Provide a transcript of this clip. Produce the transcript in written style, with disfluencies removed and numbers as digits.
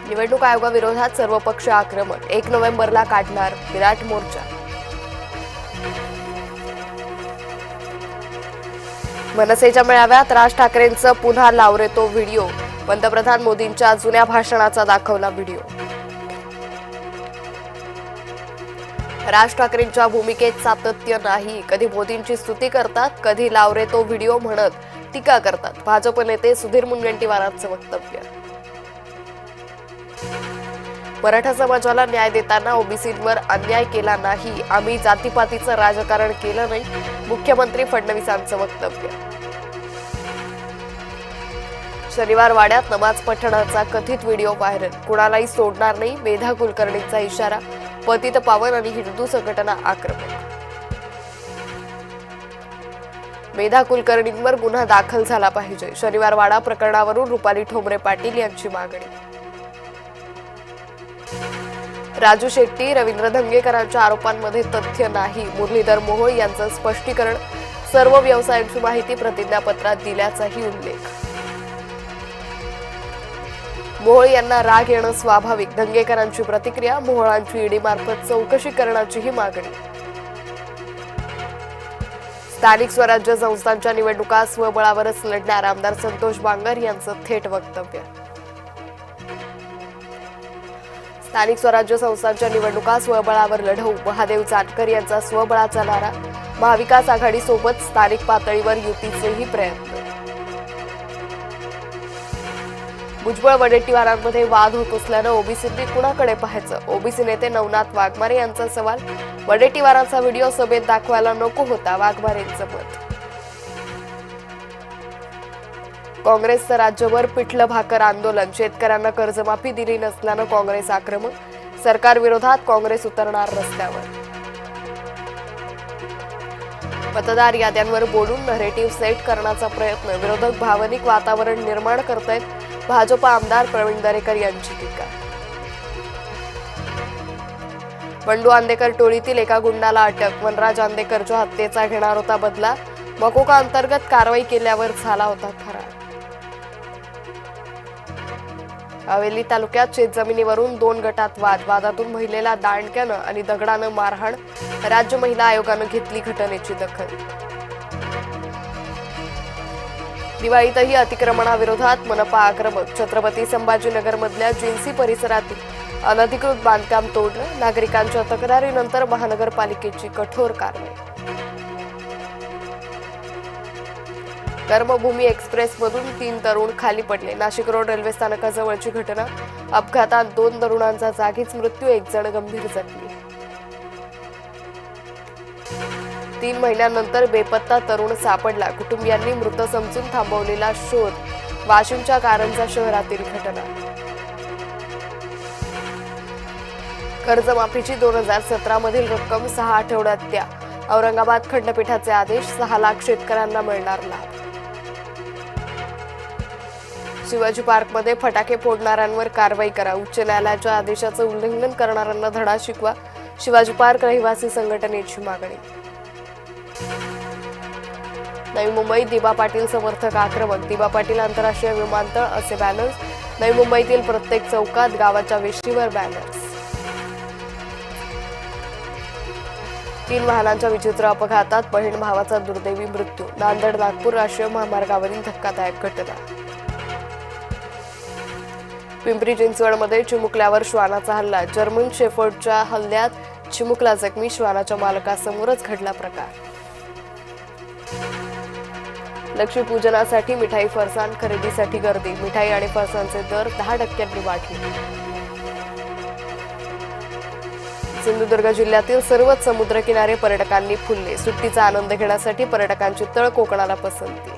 निवडणूक आयोगाविरोधात सर्व पक्ष आक्रमक, 1 नोव्हेंबरला काढणार विराट मोर्चा. मनसेच्या मेळाव्यात राज ठाकरेंचं पुन्हा लावरेतो व्हिडिओ, पंतप्रधान मोदींच्या जुन्या भाषणाचा दाखवला व्हिडिओ. राज ठाकरेंच्या भूमिकेत सातत्य नाही, कधी मोदींची स्तुती करतात, कधी लावरेतो व्हिडिओ म्हणत टीका करतात. भाजप नेते सुधीर मुनगंटीवारांचं वक्तव्य. मराठा समाजाला न्याय देताना ओबीसींवर अन्याय केला नाही, आम्ही जातीपातीचं राजकारण केलं नाही, मुख्यमंत्री फडणवीसांचं वक्तव्य. शनिवार वाड्यात नमाज पठणाचा कथित व्हिडिओ व्हायरल, कुणालाही सोडणार नाही, मेधा कुलकर्णींचा इशारा, पतित पावन आणि हिंदू संघटना आक्रमक. मेधा कुलकर्णींवर गुन्हा दाखल झाला पाहिजे, शनिवार वाडा प्रकरणावरून रुपाली ठोंबरे पाटील यांची मागणी. राजू शेट्टी, रवींद्र धंगेकरांच्या आरोपांमध्ये तथ्य नाही, मुरलीधर मोहोळ यांचं स्पष्टीकरण, सर्व व्यवसायांची माहिती प्रतिज्ञापत्रात दिल्याचाही उल्लेख. मोहोळ यांना राग येणं स्वाभाविक, धंगेकरांची प्रतिक्रिया, मोहोळांची ईडीमार्फत चौकशी करण्याचीही मागणी. स्थानिक स्वराज्य संस्थांच्या निवडणुका स्वबळावरच लढणार, आमदार संतोष बांगर यांचं थेट वक्तव्य. स्थानिक स्वराज्य संस्थांच्या निवडणुका स्वबळावर लढवू, महादेव जानकर यांचा स्वबळाचा नारा, महाविकास आघाडीसोबत स्थानिक पातळीवर युतीचेही प्रयत्न. भुजबळ वडेट्टीवारांमध्ये वाद होत असल्यानं ओबीसींनी कुणाकडे पाहायचं, ओबीसी नेते नवनाथ वाघमारे यांचा सवाल, वडेट्टीवारांचा व्हिडिओ सभेत दाखवायला नको होता, वाघमारेंचं मत. काँग्रेसचं राज्यभर पिठलं भाकर आंदोलन, शेतकऱ्यांना कर्जमाफी दिली नसल्यानं काँग्रेस आक्रमक, सरकार विरोधात काँग्रेस उतरणार रस्त्यावर. मतदार याद्यांवर बोलून नरेटिव्ह सेट करण्याचा प्रयत्न, विरोधक भावनिक वातावरण निर्माण करतायत, भाजप आमदार प्रवीण दरेकर यांची टीका. बंडू आंदेकर टोळीतील एका गुंडाला अटक, वनराज आंदेकरच्या हत्येचा घेणार होता बदला, मकोका अंतर्गत कारवाई केल्यावर झाला होता फरार. हवेली तालुक्यात शेतजमिनीवरून 2 गटात वाद, वादातून महिलेला दांडक्यानं आणि दगडानं मारहाण, राज्य महिला आयोगानं घेतली घटनेची दखल. दिवाळीतही अतिक्रमणाविरोधात मनपा आक्रमक, छत्रपती संभाजीनगरमधल्या जिन्सी परिसरातील अनधिकृत बांधकाम तोडलं, नागरिकांच्या तक्रारीनंतर महानगरपालिकेची कठोर कारवाई. कर्मभूमी एक्सप्रेसमधून 3 तरुण खाली पडले, नाशिक रोड रेल्वे स्थानकाजवळची घटना, अपघातात 2 तरुणांचा जागीच मृत्यू, 1 जण गंभीर जखमी. 3 महिन्यांनंतर बेपत्ता तरुण सापडला, कुटुंबियांनी मृत समजून थांबवलेला शोध, वाशिमच्या कारंजा शहरातील घटना. कर्जमाफीची 2017 मधील रक्कम 6 आठवड्यात द्या, औरंगाबाद खंडपीठाचे आदेश, 6 लाख शेतकऱ्यांना मिळणार लाभ. शिवाजी पार्कमध्ये फटाके फोडणाऱ्यांवर कारवाई करा, उच्च न्यायालयाच्या आदेशाचं उल्लंघन करणाऱ्यांना धडा शिकवा, शिवाजी पार्क रहिवासी संघटनेची मागणी. नवी मुंबईत दिबा पाटील समर्थक आक्रमक, दिबा पाटील आंतरराष्ट्रीय विमानतळ असे बॅनर्स, नवी मुंबईतील प्रत्येक चौकात गावाच्या वेशीवर बॅनर्स. 3 वाहनांच्या विचित्र अपघातात बहीण भावाचा दुर्दैवी मृत्यू, नांदेड नागपूर राष्ट्रीय महामार्गावरील धक्कादायक घटना. पिंपरी चिंचवडमध्ये चिमुकल्यावर श्वानाचा हल्ला, जर्मन शेफर्डच्या हल्ल्यात चिमुकला जखमी, श्वानाच्या मालकासमोरच घडला प्रकार. लक्ष्मीपूजनासाठी मिठाई फरसाण खरेदीसाठी गर्दी, मिठाई आणि फरसाणचे दर 10% वाढले. सिंधुदुर्ग जिल्ह्यातील सर्वच समुद्रकिनारे पर्यटकांनी फुलले, सुट्टीचा आनंद घेण्यासाठी पर्यटकांची तळ कोकणाला पसंती.